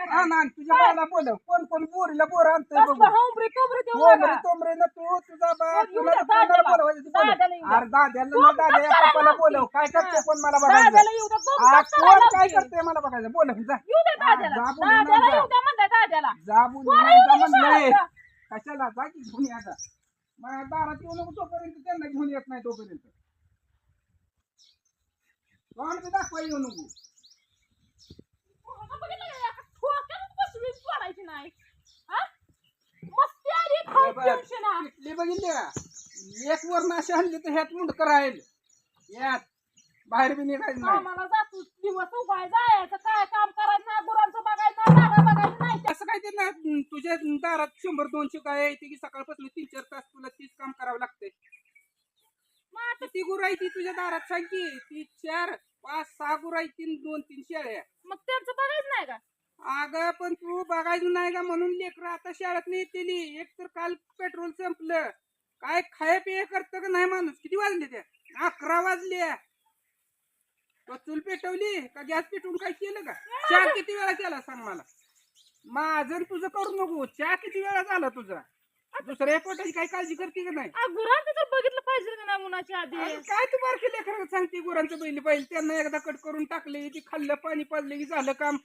हा ना तुझ्या बाला बोलव कोण कोण बोरीला बोर आणतंय बघू होंबरी तोबरी देऊ बोंबरे नका. तोंबरे ना तू तुझा बा हो, येऊ तुला द्या, कोणाला दाद्याला. बोलवायचं ते बोलव. दाद्याला येऊ द्या. अरे दाद्याला ना दाद्या या पप्पाला बोलव काय करते कोण मला बघायचं दाद्याला येऊ द्या, बघू आ, कसं कोण राहिलं काय की. करते मला बघायचं बोलव जा येऊ द्या हा, दाद्याला. जा बोलून दाद्याला जा. येऊ द्या म्हणताय दाद्याला. जा बोलून कोण जा येऊ द्या म्हणलंय शाळेत? कशाला जा की घेऊन या जा माझ्या दारात येऊ नको तोपर्यंत त्यांना घेऊन येत नाही तोपर्यंत कोण ते दाखवा येऊ नको बघितलं का? एका ठोक्यात बसवीत सोडायची नाही. हा? मस्ती आली खाऊन पिऊन ना. पिटली बघितली का एक वरण अशी आणली तर ह्यात मुंडक राहील यात बाहेर बी निघायचं नाही आम्हाला जातो दिवस उगाय जायचं काय काम करायचं नाही गुरांचं बघायचं नाही जागा बघायचं नाही. असं काय ते ना तुझ्या दारात 100-200 काय आहे की सकाळपासून 3-4 तास तुला तीच काम करावं लागतंय मग आता किती गुरं आहे ती तुझ्या दारात सांग की ती 4-5-6 गुरं आहे 3-2-3 शेळ्या मग त्यांचं बघायचं नाही का? अगं पण तू बघायचं नाही का म्हणून लेकरं आता शाळेत नाही येतेली एक तर काल पेट्रोल संपलं काय खाय पिय करतं का नाही माणूस किती वाजले त्या 11 वाजले तो चूल पेटवली का गॅस पेटवून काय केलं का चहा किती वेळा केला सांग मला माझं तुझं करू नको चहा किती वेळा झाला तुझा दुसऱ्या पोटाची काही काळजी करते का नाही गुरांचं तर बघितलं पाहिजे का नाही उन्हाच्या आधी. अगं काय तू बारकी लेकरं सांगते गुरांचं बैल पाहिजे त्यांना एकदा कट करून टाकले ती खाल्लं पाणी पाजलं की झालं काम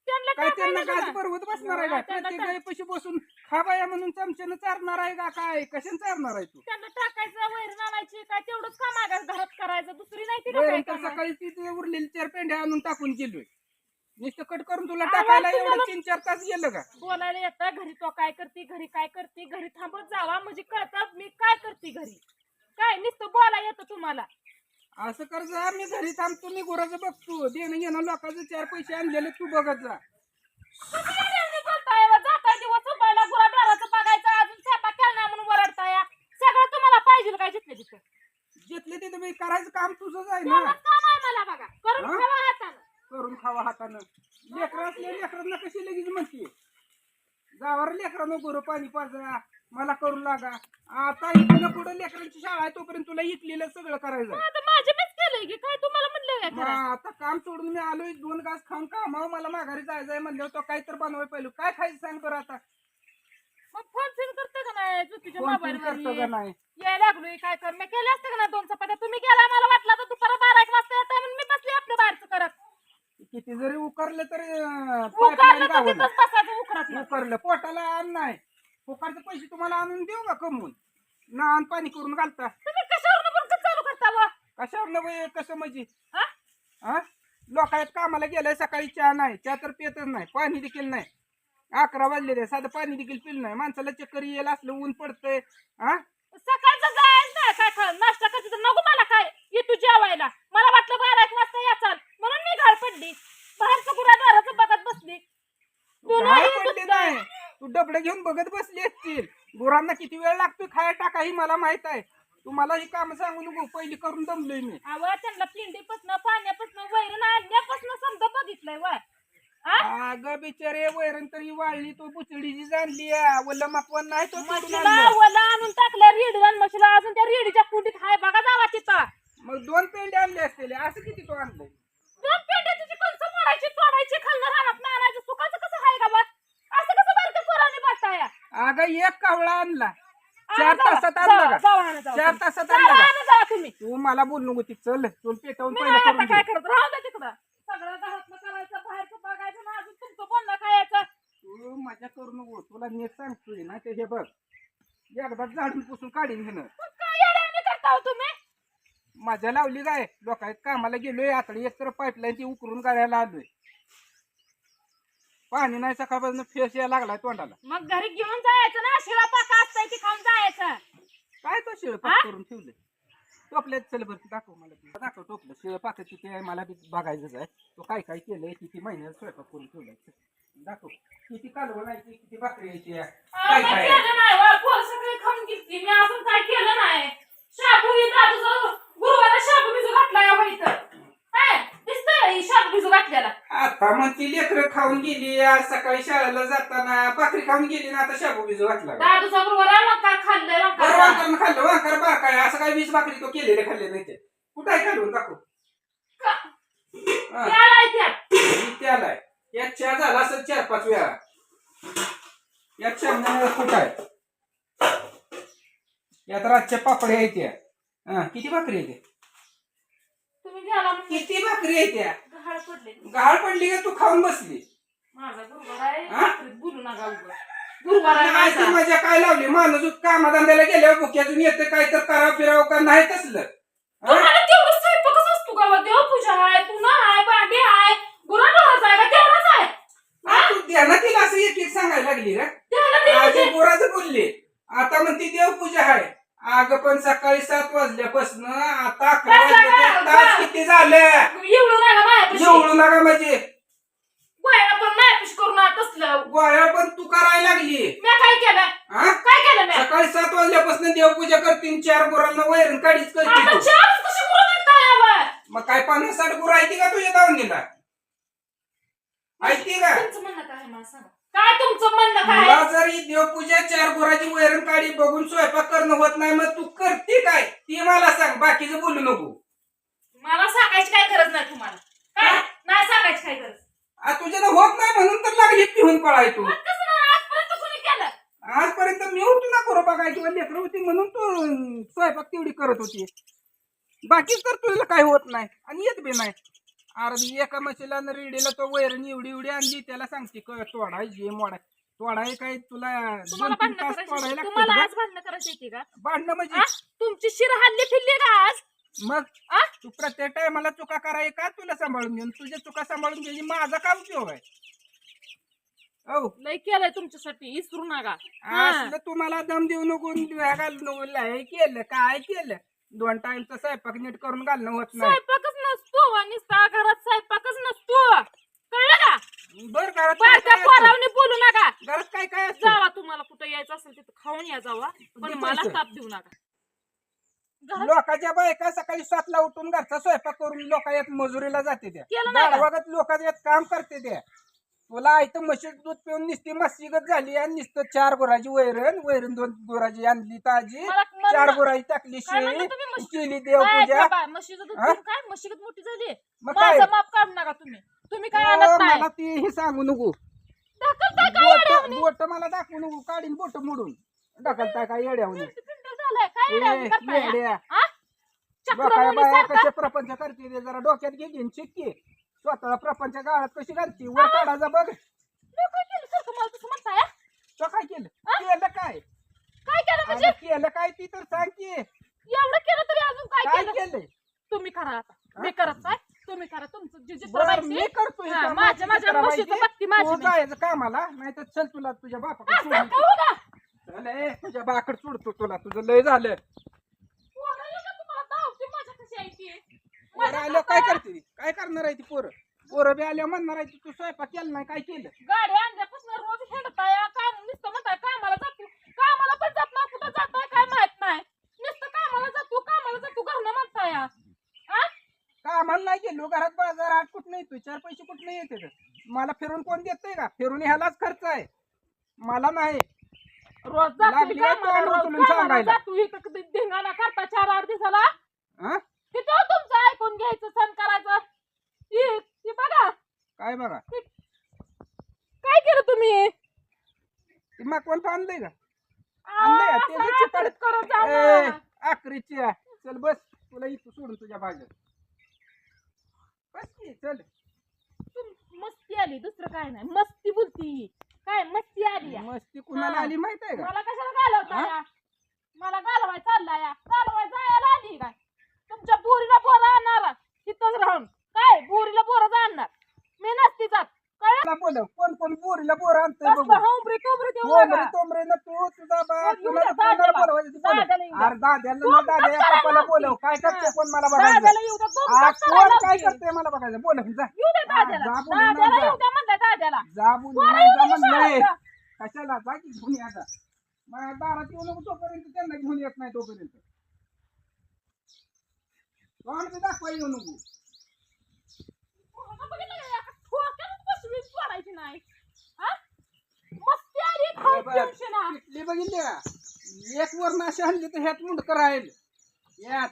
त्यांना काय त्यांना टाकायला गाज का? भरवत बसणार आहे का त्यांना प्रत्येक गाई पैसे बसून खा बाया म्हणून चमच्यानं चारणार आहे का काय कशाने चारणार आहे तू त्यांना टाकायचं वैरण आणायची काय तेवढंच काम आहे का घरात करायचं दुसरी नाही ती वैरण काय तर काम आहे? सकाळी ती उरलेली 4 पेंड्या आणून टाकून गेलोय नुसतं कट करून तुला आवाज टाकायला एवढं तुम्हाला- 3-4 तास गेलं का बोलायला येतं घरी तो काय करते घरी काय करते घरी थांबत जावा म्हणजे कळतं मी काय करते घरी काय नुसतं बोलायला येतं तुम्हाला. असं कर जा मी घरी थांबतो मी गुराचं बघतो देणं घेणं लोकांचं 4 पैसे आणलेले तू बघत जा तुम्ही एवढे बोलताय व जाताय दिवस झोपायला गुराढोराचं बघायचं अजून स्वयंपाक केला नाही म्हणून वरडताय सगळं तुम्हाला पाहिजे काय जिथले तिथं जिथले तिथे मी करायचं काम तुझंच आहे तेवढंच ना काम आहे मला बघा करून हा? खावा हातानं. करून खावा हातानं लेकरं असल्या लेकरांना कशी लगेच म्हणते जावर लेकरांना गुरु पाणी पाजा मला करू लागा आता इकडं पुढे लेकरांची शाळा आहे तोपर्यंत तुला इकलेलं सगळं करायचं मग आता माझे मीच केलंय की काय तुम्हाला म्हणलं काय मग करा. आता काम सोडून मी आलोय 2 घास खाऊन कामावर मला माघारी जायचंय म्हणल्यावर तो काय तर बनवाय पाहिजे काय खायचं सांग बरं आता मग फोन फिन करतं का नाही तुझ्या फोन मोबाईल पिन करतो का नाही यायला लागलोय काय कर मी केले असते का नाही 2 चपात्या तुम्ही गेला मला वाटलं तर दुपारा 12-1 वाजता येत म्हणून मी बसले आपल्या बाहेरचं करत किती जरी उकरलं तरी उकारलं तर तिथंच बसायचं उकरत उकरलं पोटाला आण नाही फुकारचे पैसे तुम्हाला आणून देऊ का कमवून ना आण पाणी करून घालता तुम्ही कशावर बंद चालू करता व? कशावर न कसं म्हणजे हा? हा लोकांत कामाला गेलाय सकाळी चहा नाही चहा तर पितच नाही पाणी देखील नाही 11 वाजलेले साधं पाणी देखील पिलं नाही माणसाला चक्कर येईल असलं ऊन पडतंय हा सकाळचं जायचं नाही काय खा नाश्ता करते तर नको मला काय ये तू जेवायला मला वाटलं 12-1 वाजता याचाल म्हणून मी घाल पडली बाहेरचं गुराढोराचं बघत बसली तू काय नाही पडले नाही तू डबडे घेऊन बघत बसली असतील गुरांना किती वेळ लागतो खायला टाका ही मला माहित आहे तुम्हाला ही काम सांगू नको पहिली करून दमलोय मी अहो त्यांना पिंडीपासून पाण्यापासून वैरण आणण्यापासून समजा बघितलंय वय अगं बिचारे वैरण तरी वाळली तो बुचडीची जाणली वल्ल मापवन नाही तो सोडून म्हशीला आणलं. वला आणून टाकल्या रेडीला म्हशीला अजून त्या रेडीच्या कुंडीत हाय बघा जावा तिथं मग 2 पेंडे आणले असतील असं किती तो आणलंय 2 पेंड्या तिची कंस मोडायची तोडायची खाल्लं राहत नाही आणायचं सुखाचं कसं हाय का बा असं कसं बारक्या पोराने बसताय अगं 1 कावळा आणला 4 तासात आणला का 4 तासात आणला का जावा तुम्ही तू मला बोल नको ती चल चल पेटवून मी पहिलं नाही आता करून काय घे. करत राहू दे तिकडं सगळं घरातलं करायचं बाहेरचं बघायचं ना अजून तुमचं बोलणं खायचं तू मजा करू नको तुला नीट सांगतोय ना ते हे बघ एकदा झाडून पुसून काढीन घेणं मग काय येड्यावानी करता हो तुम्ही मजा लावली काय लोकांत कामाला गेलोय आता एक तर पाईपलाईन ती उकरून काढायला आलोय पाणी नाही सकाळपासून फेस यायला लागलाय तोंडाला मग घरी घेऊन जायचं ना शिळा पाका असतंय ती खाऊन जायचं काय तो शिळ पाक करून ठेवले टोपल्यात चल बरं दाखव मला तू दाखव टोपलं शिळ पाक किती आहे मला बी बघायचंच आहे तो काय काय केलंय किती महिन्यात स्वयंपाक करून ठेवलाय दाखव किती कालवण आहे किती भाकरी यायची काय काय केलं नाही वा, पोरं सगळे खाऊन गेलती मी अजून काय केलं नाही शाबू दादूचं गुरुवारा शाबू बिजू घातलाय अहो इथं काय दिसतंय शाबू बिजू घातलेला आता मग ती लेकरं खाऊन गेली आज सकाळी शाळेला जाताना भाकरी खाऊन गेली ना आता शाबू बिजू घातला दादूचा गुरुवारा मका खाल्लंय बरं वांकर खाल्लं वांकर बा काय असं काय 20 भाकरी तो केलेले खाल्ले नाही ते कुठं आहे काढून दाखव त्याला त्याला या चहा झाला असेल 4-5 वेळा. या शेंगदाण्याला कुठं आहे यात रातच्या पापड्या येत्या. किती भाकरी येते? तुम्ही घ्याला म्हणजे किती भाकरी येत्या? गहाळ पडले. गहाळ पडली का तू खाऊन बसली? माझा गुरुवार आहे. हा? रात्रीत बोलू नका उगाच. गुरुवार आहे काय ती माझा. मजा काय लावली? माणूस कामाधंद्याला गेल्यावर भुक्यातून येतं काय तर करावं फिरावं का नाही तसलं. हा? तुम्हाला तेवढं स्वयंपाकच असतो का? देवपूजा आहे, पुन्हा आहे, भांडी आहे, गुराढोराचं आहे का तेवढंच आहे? आ, तू ध्यानात येईल असं एक एक सांगायला लागली का? त्याला ते आधी म्हणजे पोराचं बोलली आता म्हणते देवपूजा आहे. अगं पण सकाळी 7 वाजल्यापासून आता 11 वाजले तास किती झालं? एवढं नका माझ्यापाशी. जेवढू नका म्हणजे गोळ्या पण माझ्यापाशी करून आणत असलं. गोळ्या पण तू करायला लागली. मी काय केलं? हा? काय केलं मी? सकाळी 7 वाजल्यापासून देवपूजा करते 4 गुरांना वैरण काढीच करते आता तू. चार कशी गुरं म्हणता यावर? मग काय 50-60 गुरं आहे का तुझ्या दावणीला? ऐकते का? तुमचं म्हणणं काय आहे मला सांगा. काय तुमचं म्हणणं काय आहे? मला जर ही देवपूजा 4 गुराची वैरण काढी बघून स्वयंपाक करणं होत नाही मग तू करते काय ती मला सांग. बाकीचं बोलू नको. मला सांगायची काय गरज नाही तुम्हाला. काय नाही सांगायची काय गरज. तुझ्यानं होत नाही म्हणून तर लागली पिहून पळाय तू. मग कसं नाही, आजपर्यंत कोणी केलं? आजपर्यंत मी होतो ना करू बघाय किंवा लेकरं होती म्हणून तू स्वयंपाक तेवढी करत होती. बाकीच तर तुला काही होत नाही आणि येत बी नाही. अर्धी एका मशीला रेडीला तो वैरण एवढी एवढी आणली त्याला सांगते तोडाय जे मोडाय तोडाय काय तुला तुम्हाला 2-3 भांडणं तास करायची तोडायला तुम्हाला लागतं आज भांडणं करायची येते का? भांडणं आ? म्हणजे तुमची शिर हल्ली फिरली का आज? मग आ? तू प्रत्येक टायमाला चुका कराय का तुला सांभाळून घेऊन तुझ्या चुका सांभाळून घ्यायची माझं काम किंवा आहे. हो लय केलंय तुमच्यासाठी विसरू नका. हा. असलं तुम्हाला दम देऊ नको घालणं लय केलं काय केलं 2 टाइमचा स्वयंपाक नीट करून घालणं होत नाही. स्वयंपाकच नसतो आणि घरात स्वयंपाकच नसतो. कळलं का? बर घरात काय बारक्या काय असतं? पोरावनी बोलू नका. घरात काय काय असतं? जावा तुम्हाला कुठं यायचं असेल तिथं खाऊन या जावा. पण दे मला पैसे. ताप देऊ नका. घरात लोकांच्या बायका सकाळी 7ला उठून घरचा स्वयंपाक करून लोक यात मजुरीला जाते त्या केलं नाही का? गाडवागत लोक यात काम करते त्या. तुला इथं म्हशीचं दूध पिऊन निसती मस्तीगत झाली आणि नुसतं 4 गुराची वैरण 2 गुराची आणली ताजी मला- 4 गुराची टाकली काय म्हणता शेळी तुम्ही म्हशी- केली काय देवपूजा. बाबा, म्हशीचं दूध हा? पिऊन काय म्हशीगत मोठी झाली. मग काय? माझं माप काढू नका तुम्ही. तुम्ही काय हो, आणत नाही. मला ती हे सांगू नको. ढकलताय काय येड्यावानी? बोट मला दाखवू नको काढीन बोट मोडून ढकलताय काय येड्यावनी. पिंड झालाय. काय येड्यावानी करताय? येड्या हा? बघाय चक्रवाणी बाया सारखं? कसे प्रपंच करते ते जरा डोक्यात घे घेऊन शिक्की स्वतःला प्रपंच गाळात कशी घालते वर काढायचा बघ. मी काय केलं सारखं मला तसं म्हणताय? तो काय केलं केलं काय काय केलं म्हणजे? अगं केलं काय ती तर सांग की एवढं केलं तरी अजून काय काय केलं? केलंय. तुम्ही करा आता. मी करत काय? तुम्ही करा तुमचं जे जे बरं करायचं. मी करतोय हा, काम, माझ्या- तुझं माझ्या करा म्हशीचं माहिती. बघती माझी तू मी. जायचं कामाला नाही तर चल तुला तुझ्या बापाकडे असं सोडून खाऊ का? चल, ए, तुझ्या बाकडे सोडतो तुला तुझं लय झालं. पोराला का तुम्हाला धावती माझ्या कशी आहे ती? पोरं माझ्या आल्यावर काय कसं- करते ती? काय करणार आहे ती पोरं बी आल्यावर म्हणणार आहे ती, तू स्वयंपाक केला नाही काय केलं. गाडी आणल्यापासून रोज हिंडताय. काम नुसतं म्हणताय कामाला जातो. कामाला पण जात नाही. कुठं जाताय काय माहित नाही. नुसतं कामाला जातो घरनं म्हणताय. हा? कामाला नाही गेलो घरात बाजार आठ कुठं येतोय 4 पैसे कुठं येते मला फिरून कोण देतोय का? फिरून ह्यालाच खर्च आहे मला नाही. रोज जातो लागली आहे कामाला, तोंड रोज उचलून कामाला सांगायला. जातो. इथं कधी धिंगाणा करता 4-8 दिवसाला. हा तिथं तुमचं ऐकून घ्यायचं सण करायचं. ती बघा काय बघा काय केलं तुम्ही. ती मकवंत आणलंय का? आ, आणलंय असं त्याची चिकट आकरीत करत जाऊ नका. आकरीची आहे. चल बस तुला इथं सोडून तुझ्या बाजार बस की चल. मस्ती आली दुसरं काय नाही. मस्ती बोलती काय मस्ती आली या. मस्ती कुणाला हा. आली माहित आहे का? मला कशाला घालवता या? मला घालवाय चाललाय या. घालवाय जायला आली काय? तुमच्या बोरीला बोरं आणणार तिथंच राहून काय बोरीला बोरं आणणार मी नसती जात. कळलं? मला बोलव कोण कोण बोरीला बोर आणतंय कसलं बघू. होंबरी टोबरी देऊ बोंबरी नका. तोंबरी न तू तुझा बाप मग येऊ तुला द्या कोणाला दाद्याला. बोलवायचं ते बोलव. दाद्याला येऊ द्या. अरे दाद्याला तू ना दाद्या गप्प पप्पाला करायला बोलव लावती. काय करते हा. कोण मला बघायचं. दाद्याला येऊ द्या. तू आ, गप्प करायला कोण काय लावती. करते मला बघायचं बोल जा येऊ द्या हा, दाद्याला. जा बोलून दाद्याला जा. येऊ द्या म्हणलं दाद्याला. जा बोलून कोण जा येऊ दे म्हणलंय शाळेत? कशाला जा की घेऊन या जा. माझ्या दारात येऊ नको तोपर्यंत त्यांना घेऊन येत नाही तोपर्यंत कोण बी दाखवा येऊ नको. बघितलं का? एका ठोक्यात बसवीत सोडायची नाही. हा? मस्ती आली खाऊन पिऊनशी ना. पिटली बघितली का? एक वरण अशी आणली तर ह्यात मुंडकं राहील यात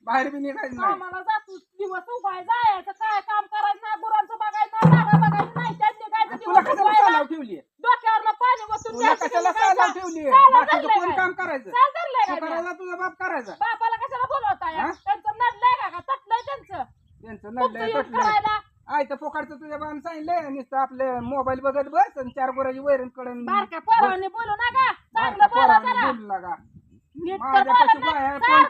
बाहेर बी निघायचं नाही. आम्हाला जातो दिवस उभाय जायचं काय काम करायचं नाही गुरांचं बघायचं नाही, जागा बघायचं नाही. त्या नुसती तुला उठून कशाला व्हायला, चालाव ठेवली डोक्यावरनं पाणी ओतून तुला द्यायची कशाला तुम्ही काय चालाव जा- ठेवली चालत बाकीचं धरलंय कोण काय? काम करायचं चाल धरलंय तू काय त्या? करायला तुझा बाप करायचा बापाला कशाला बोलवताय हा? त्यांचं नडलंय का तटलंय त्यांचं त्यांचं तुमचं नडलंय येऊन तटलंय करायला आय तर पोकाडचं तुझ्या बाबांनी सांगितलंय नुसतं आपले मोबाईल बघत बस आणि 4 गुराची वैरण कडून बारक्या पोरांनी बोलू नका चांगलं बोला जरा बोलू नका नीट तर माझ्यापाशी बोला बाया ना. फोन